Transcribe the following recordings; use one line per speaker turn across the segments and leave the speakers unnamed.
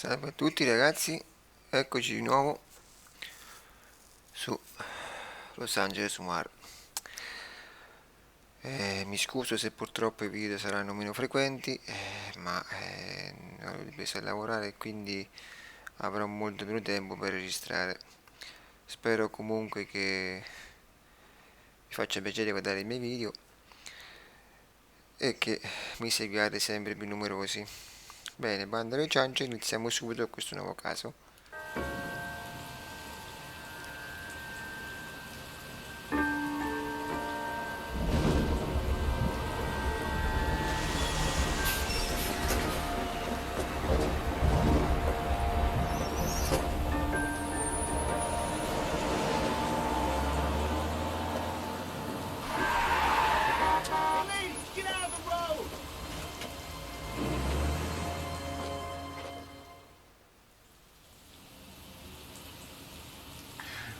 Salve a tutti ragazzi, eccoci di nuovo su Los Angeles Noir. Mi scuso se purtroppo i video saranno meno frequenti, ma ho ripreso a lavorare e quindi avrò molto meno tempo per registrare. Spero comunque che vi faccia piacere guardare i miei video e che mi seguiate sempre più numerosi. Bene, banda alle ciance, iniziamo subito questo nuovo caso.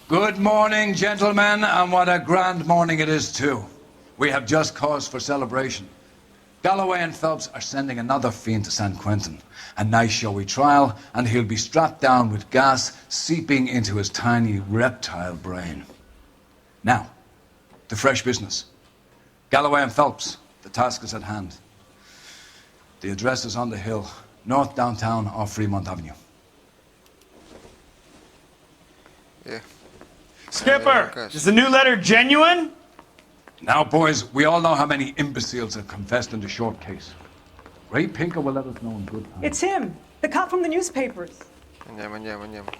Good morning, gentlemen, and what a grand morning it is, too. We have just cause for celebration. Galloway and Phelps are sending another fiend to San Quentin. A nice showy trial, and he'll be strapped down with gas seeping into his tiny reptile brain. Now, to fresh business. Galloway and Phelps, the task is at hand. The address is on the hill, north downtown off Fremont Avenue.
Yeah.
Skipper, is the new letter genuine?
Now, boys, we all know how many imbeciles have confessed in the short case. Ray Pinker will let us know in good time.
It's him, the cop from the newspapers.
Andiamo.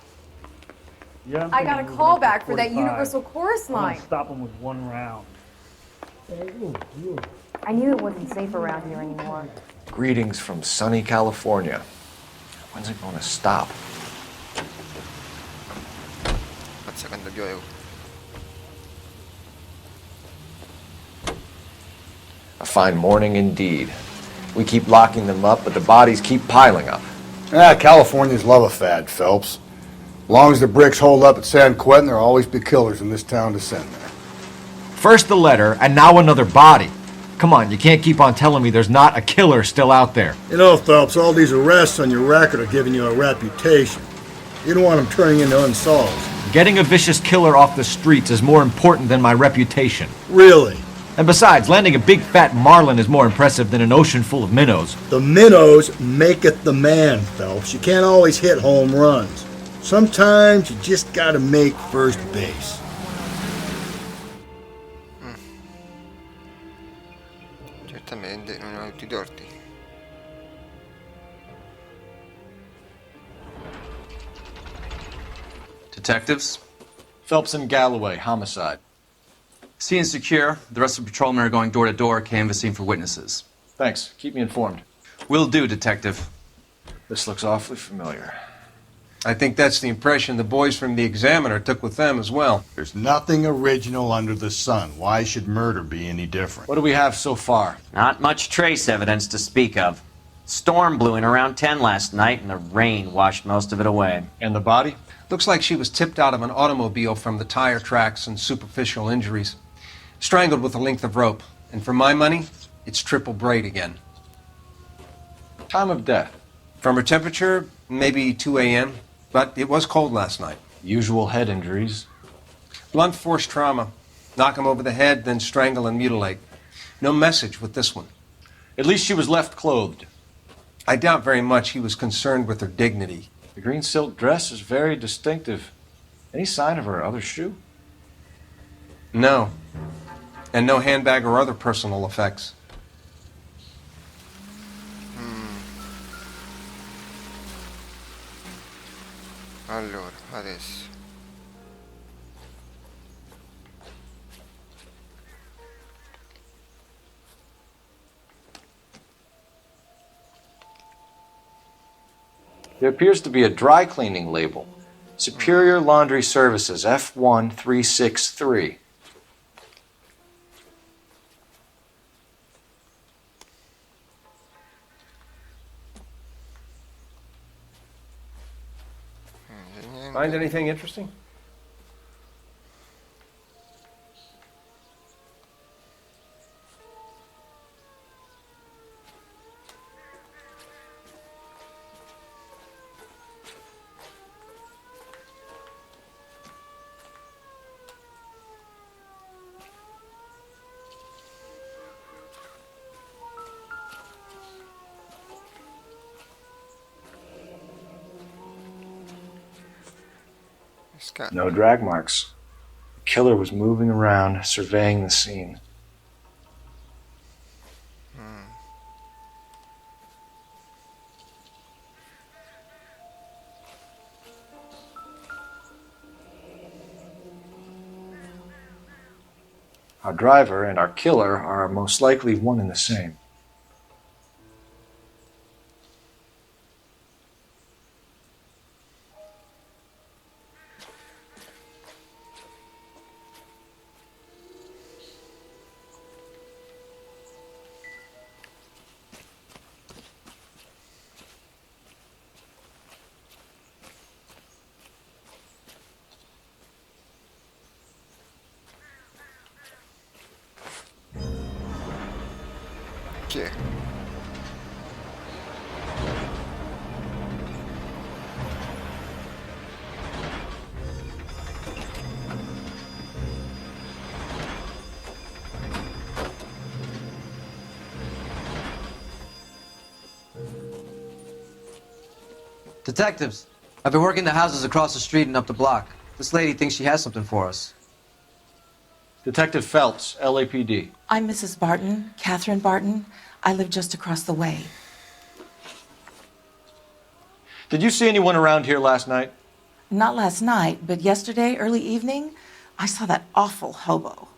Yeah,
I got a call back for that Universal Chorus
I'm gonna
line.
stop him with one round.
I knew it wasn't safe around here anymore.
Greetings from sunny California. When's it going to stop?
Mazza quando piove.
A fine morning indeed. We keep locking them up, but the bodies keep piling up.
Californians love a fad, Phelps. As long as the bricks hold up at San Quentin, there'll always be killers in this town to send there.
First the letter, and now another body. Come on, you can't keep on telling me there's not a killer still out there.
You know, Phelps, all these arrests on your record are giving you a reputation. You don't want them turning into unsolved.
Getting a vicious killer off the streets is more important than my reputation.
Really?
And besides, landing a big fat marlin is more impressive than an ocean full of minnows.
The minnows maketh the man, Phelps. You can't always hit home runs. Sometimes you just gotta make first base.
Certamente non ho tutti i torti.
Detectives?
Phelps and Galloway, homicide.
Scene is secure. The rest of the patrolmen are going door to door, canvassing for witnesses.
Thanks. Keep me informed.
Will do, Detective.
This looks awfully familiar.
I think that's the impression the boys from the Examiner took with them as well.
There's nothing original under the sun. Why should murder be any different?
What do we have so far?
Not much trace evidence to speak of. Storm blew in around 10 last night, and the rain washed most of it away.
And the body?
Looks like she was tipped out of an automobile from the tire tracks and superficial injuries. Strangled with a length of rope. And for my money, it's triple braid again.
Time of death?
From her temperature, maybe 2 a.m., but it was cold last night.
Usual head injuries?
Blunt force trauma. Knock him over the head, then strangle and mutilate. No message with this one.
At least she was left clothed.
I doubt very much he was concerned with her dignity.
The green silk dress is very distinctive. Any sign of her other shoe?
No. And no handbag or other personal effects.
Allora, adesso.
There appears to be a dry cleaning label. Superior Laundry Services, F1363.
Find anything interesting?
No drag marks. The killer was moving around, surveying the scene. Our driver and our killer are most likely one and the same.
Chi è?
Detectives, I've been working the houses across the street and up the block. This lady thinks she has something for us.
Detective Phelps, LAPD.
I'm Mrs. Barton, Catherine Barton. I live just across the way.
Did you see anyone around here last night?
Not last night, but yesterday, early evening, I saw that awful hobo.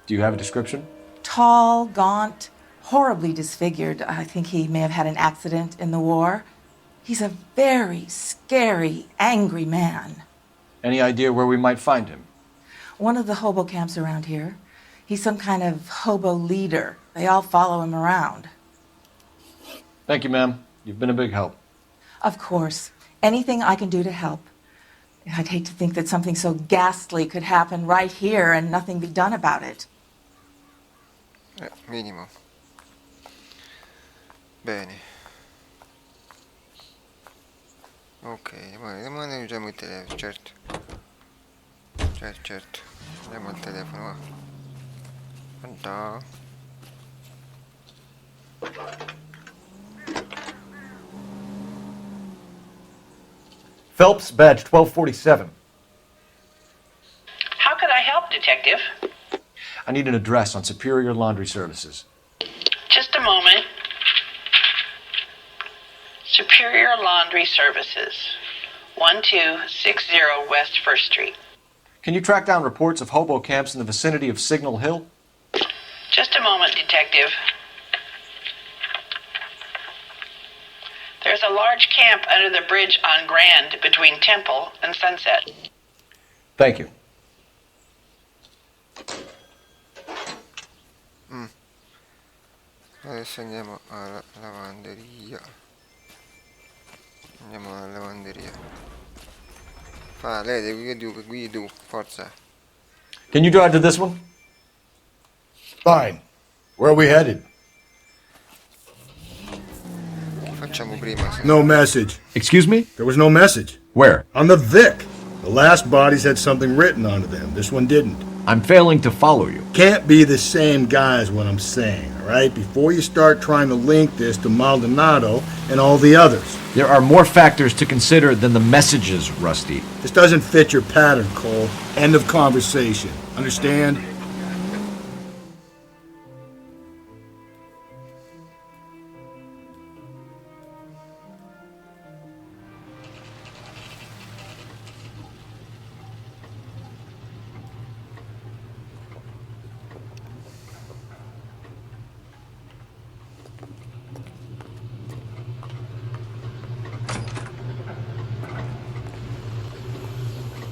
Do you have a description?
Tall, gaunt, horribly disfigured. I think he may have had an accident in the war. He's a very scary, angry man.
Any idea where we might find him?
One of the hobo camps around here. He's some kind of hobo leader. They all follow him around.
Thank you, ma'am. You've been a big help.
Of course. Anything I can do to help. I'd hate to think that something so ghastly could happen right here and nothing be done about it.
Minimo. Bene. Ok, domani usiamo il telefono, certo. Certo. Andiamo al telefono, va. Pronto?
Phelps, badge 1247.
How can I help, Detective?
I need an address on Superior Laundry Services.
Just a moment. Superior Laundry Services, 1260 West 1st Street.
Can you track down reports of hobo camps in the vicinity of Signal Hill?
Just a moment, Detective. There's a large camp under the bridge on Grand between Temple and Sunset.
Thank you.
Adesso andiamo alla lavanderia. Andiamo alla lavanderia. Fa, lei, guidi tu, forza.
Can you drive to this one?
Fine. Where are we headed?
Facciamo prima.
No message.
Excuse me?
There was no message.
Where?
On the Vic. The last bodies had something written onto them. This one didn't.
I'm failing to follow you.
Can't be the same guy is what I'm saying, all right? Before you start trying to link this to Maldonado and all the others.
There are more factors to consider than the messages, Rusty.
This doesn't fit your pattern, Cole. End of conversation. Understand?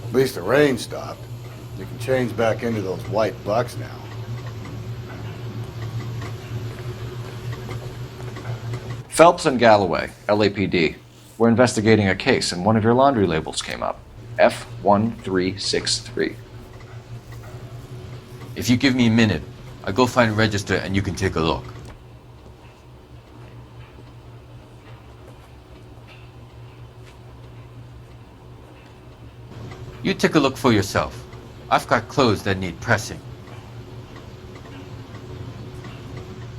At least the rain stopped. You can change back into those white bucks now.
Phelps and Galloway, LAPD. We're investigating a case and one of your laundry labels came up. F1363.
If you give me a minute, I'll go find a register and you can take a look. You take a look for yourself. I've got clothes that need pressing.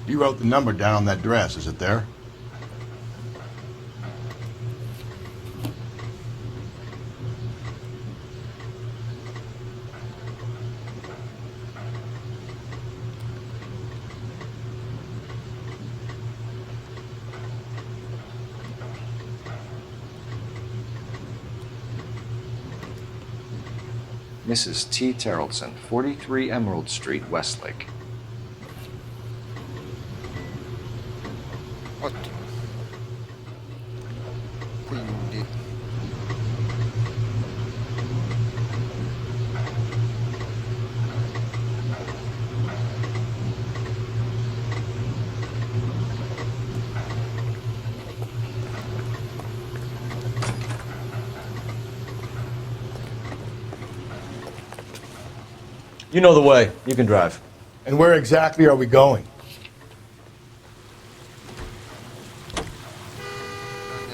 You wrote the number down on that dress, is it there?
Mrs. T. Terrellson, 43 Emerald Street, Westlake.
Ottimo. Quindi
You know the way. You can drive.
And where exactly are we going?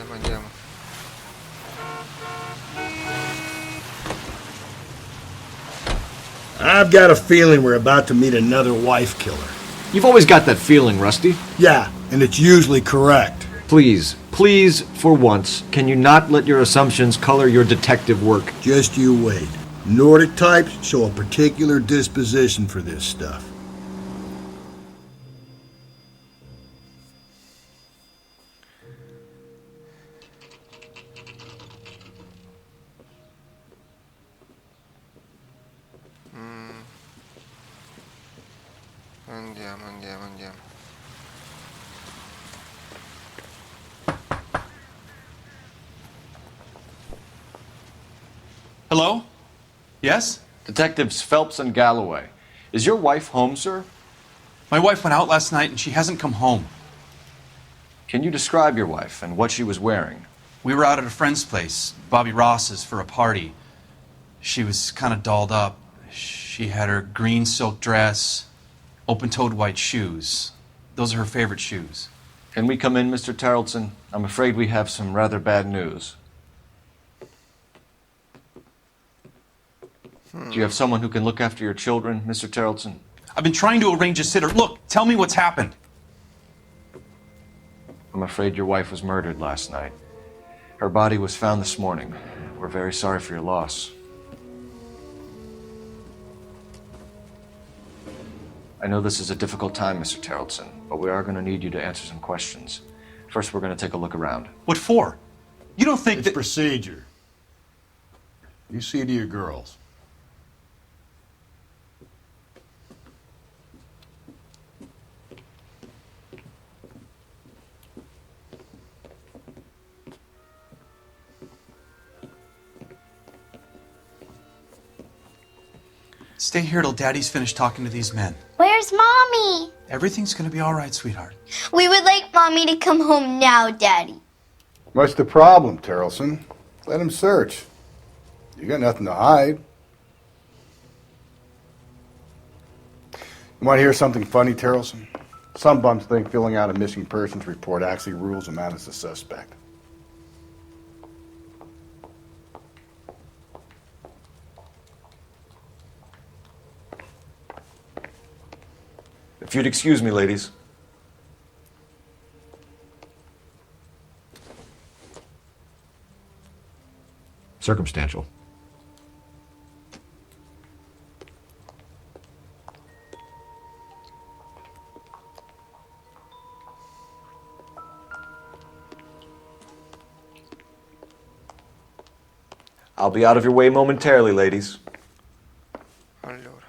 andiamo.
I've got a feeling we're about to meet another wife killer.
You've always got that feeling, Rusty.
Yeah, and it's usually correct.
Please, for once, can you not let your assumptions color your detective work?
Just you wait. Nordic types show a particular disposition for this stuff.
Andiamo.
Hello? Yes?
Detectives Phelps and Galloway. Is your wife home, sir?
My wife went out last night and she hasn't come home.
Can you describe your wife and what she was wearing?
We were out at a friend's place, Bobby Ross's, for a party. She was kind of dolled up. She had her green silk dress, open-toed white shoes. Those are her favorite shoes.
Can we come in, Mr. Terrellson? I'm afraid we have some rather bad news. Do you have someone who can look after your children, Mr. Terrellson?
I've been trying to arrange a sitter. Look, tell me what's happened.
I'm afraid your wife was murdered last night. Her body was found this morning. We're very sorry for your loss. I know this is a difficult time, Mr. Terrellson, but we are going to need you to answer some questions. First, we're going to take a look around.
What for? You don't think
It's procedure. You see to your girls.
Stay here till Daddy's finished talking to these men.
Where's Mommy?
Everything's gonna be all right, sweetheart.
We would like Mommy to come home now, Daddy.
What's the problem, Terrellson? Let him search. You got nothing to hide. You want to hear something funny, Terrellson? Some bums think filling out a missing persons report actually rules them out as a suspect.
If you'd excuse me, ladies.
Circumstantial.
I'll be out of your way momentarily, ladies.
Allora.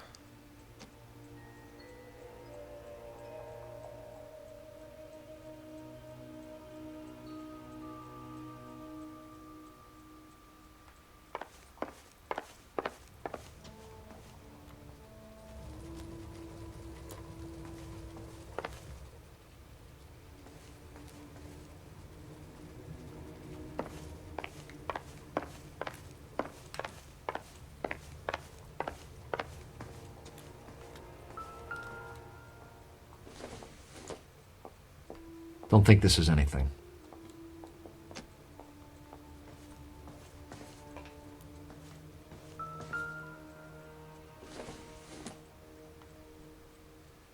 Don't think this is anything.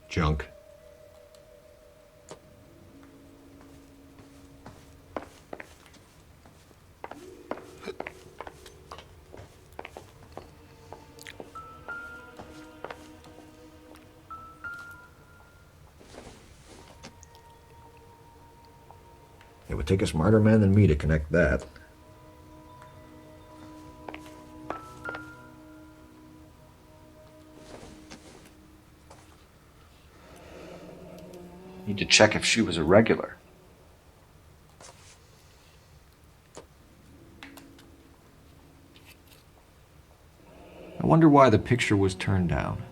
Junk. It would take a smarter man than me to connect that.
Need to check if she was a regular.
I wonder why the picture was turned down.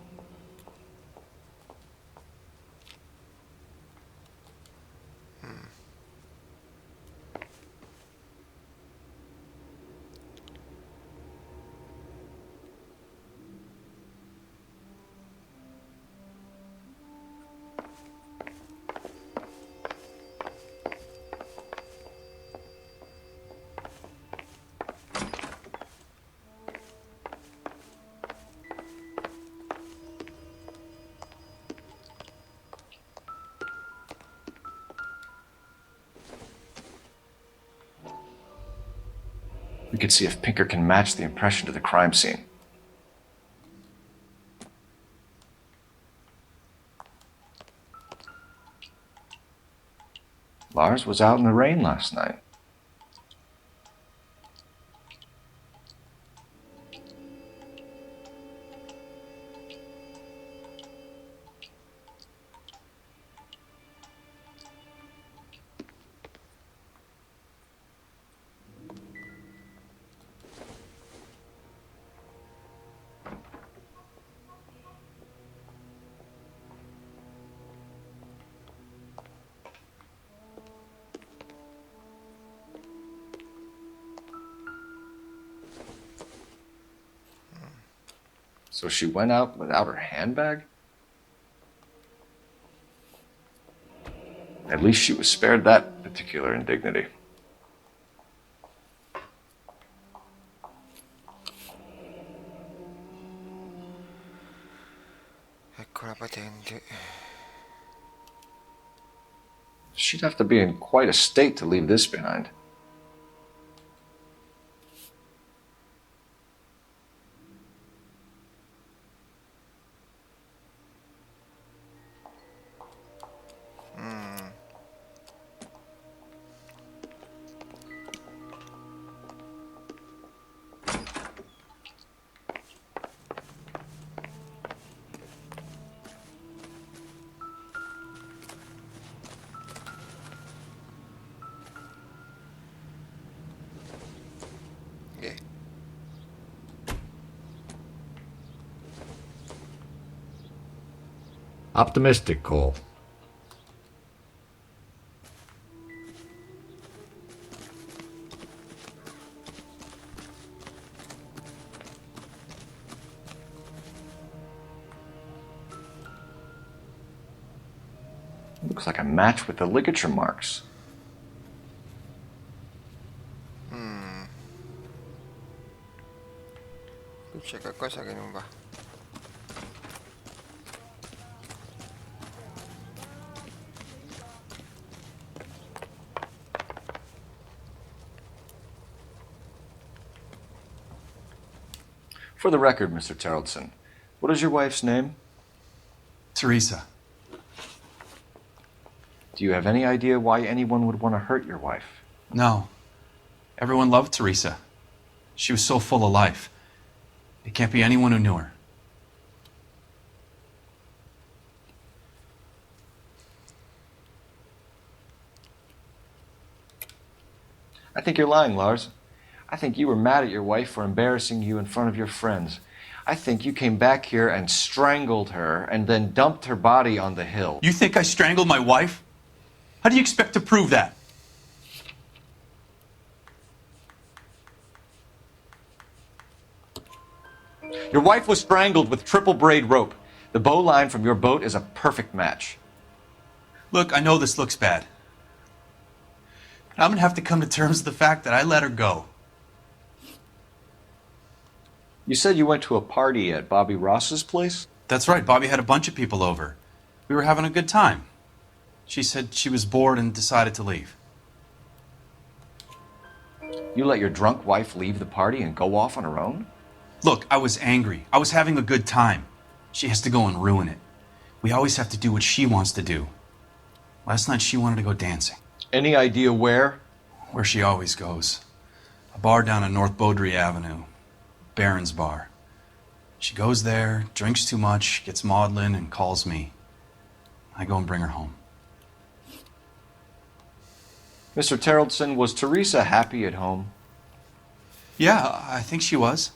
We could see if Pinker can match the impression to the crime scene. Lars was out in the rain last night. So she went out without her handbag? At least she was spared that particular indignity.
Ecco la patente.
She'd have to be in quite a state to leave this behind.
Optimistic, Cole.
Looks like a match with the ligature marks.
Qui c'è qualcosa che non va.
For the record, Mr. Terrelson, what is your wife's name?
Teresa.
Do you have any idea why anyone would want to hurt your wife?
No. Everyone loved Teresa. She was so full of life. It can't be anyone who knew her.
I think you're lying, Lars. I think you were mad at your wife for embarrassing you in front of your friends. I think you came back here and strangled her and then dumped her body on the hill.
You think I strangled my wife? How do you expect to prove that?
Your wife was strangled with triple braid rope. The bow line from your boat is a perfect match.
Look, I know this looks bad. But I'm gonna have to come to terms with the fact that I let her go.
You said you went to a party at Bobby Ross's place?
That's right, Bobby had a bunch of people over. We were having a good time. She said she was bored and decided to leave.
You let your drunk wife leave the party and go off on her own?
Look, I was angry. I was having a good time. She has to go and ruin it. We always have to do what she wants to do. Last night she wanted to go dancing.
Any idea where?
Where she always goes. A bar down on North Beaudry Avenue. Baron's Bar. She goes there, drinks too much, gets maudlin, and calls me. I go and bring her home.
Mr. Terrellson, was Teresa happy at home?
Yeah, I think she was.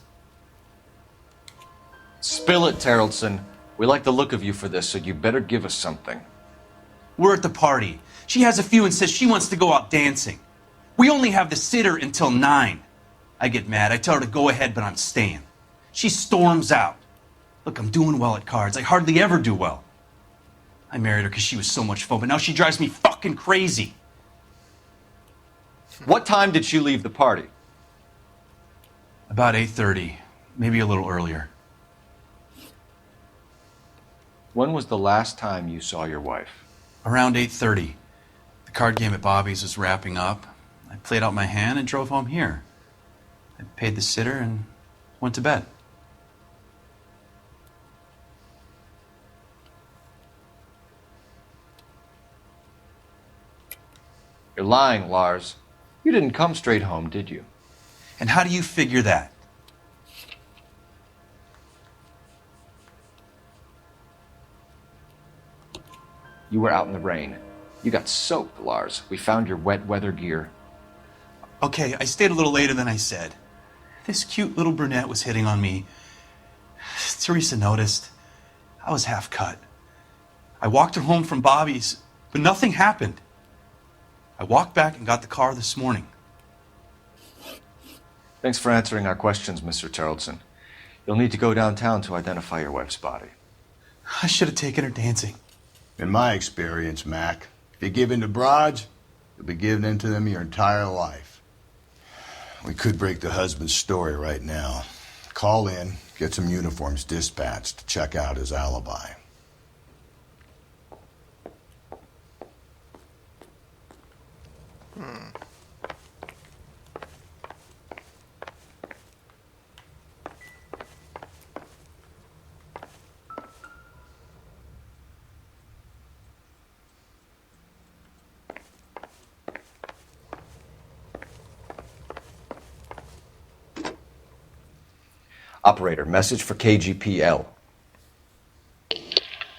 Spill it, Terrellson. We like the look of you for this, so you better give us something.
We're at the party. She has a few and says she wants to go out dancing. We only have the sitter until 9. I get mad. I tell her to go ahead, but I'm staying. She storms out. Look, I'm doing well at cards. I hardly ever do well. I married her because she was so much fun, but now she drives me fucking crazy.
What time did she leave the party?
About 8:30, maybe a little earlier.
When was the last time you saw your wife?
Around 8:30. The card game at Bobby's was wrapping up. I played out my hand and drove home here. I paid the sitter and went to bed.
You're lying, Lars. You didn't come straight home, did you?
And how do you figure that?
You were out in the rain. You got soaked, Lars. We found your wet weather gear.
Okay, I stayed a little later than I said. This cute little brunette was hitting on me. Teresa noticed. I was half cut. I walked her home from Bobby's, but nothing happened. I walked back and got the car this morning.
Thanks for answering our questions, Mr. Terrellson. You'll need to go downtown to identify your wife's body.
I should have taken her dancing.
In my experience, Mac, if you give in to broads, you'll be giving in to them your entire life. We could break the husband's story right now. Call in, get some uniforms dispatched to check out his alibi.
Operator, message for KGPL.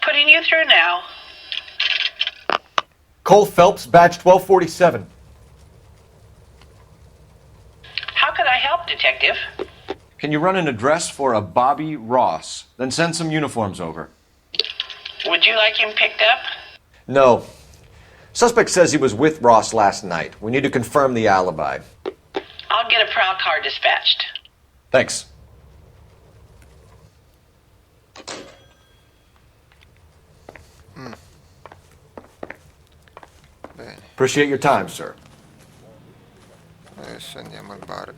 Putting you through now.
Cole Phelps, badge 1247.
How could I help, Detective?
Can you run an address for a Bobby Ross? Then send some uniforms over.
Would you like him picked up?
No. Suspect says he was with Ross last night. We need to confirm the alibi.
I'll get a prowl car dispatched.
Thanks.
Bene,
Appreciate your time, sir.
adesso andiamo al bar.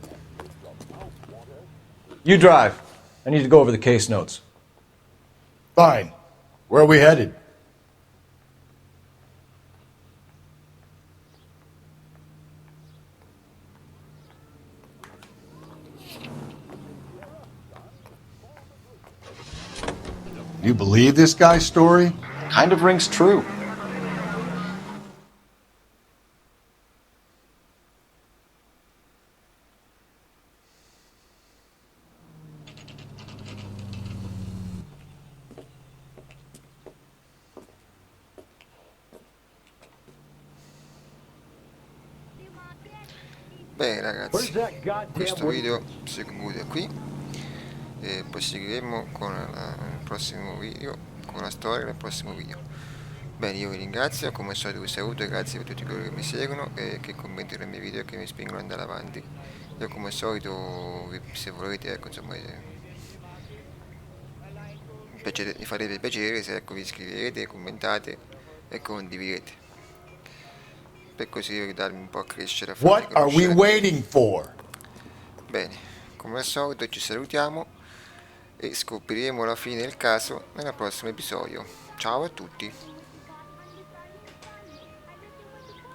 You drive. I need to go over the case notes.
Fine. Where are we headed? You believe this guy's story?
Kind of rings true.
Bene ragazzi, questo video si conclude qui e proseguiremo con il prossimo video, con la storia nel prossimo video. Bene, io vi ringrazio, come al solito vi saluto e grazie per tutti coloro che mi seguono e che commentano i miei video e che mi spingono ad andare avanti. Io come al solito, se volete, ecco, insomma, mi farete piacere se ecco, vi iscriverete, commentate e condividete, per così aiutarmi un po' a crescere, a farmi
What are we
conoscere.
waiting for?
Bene, come al solito ci salutiamo e scopriremo la fine del caso nel prossimo episodio. Ciao a tutti!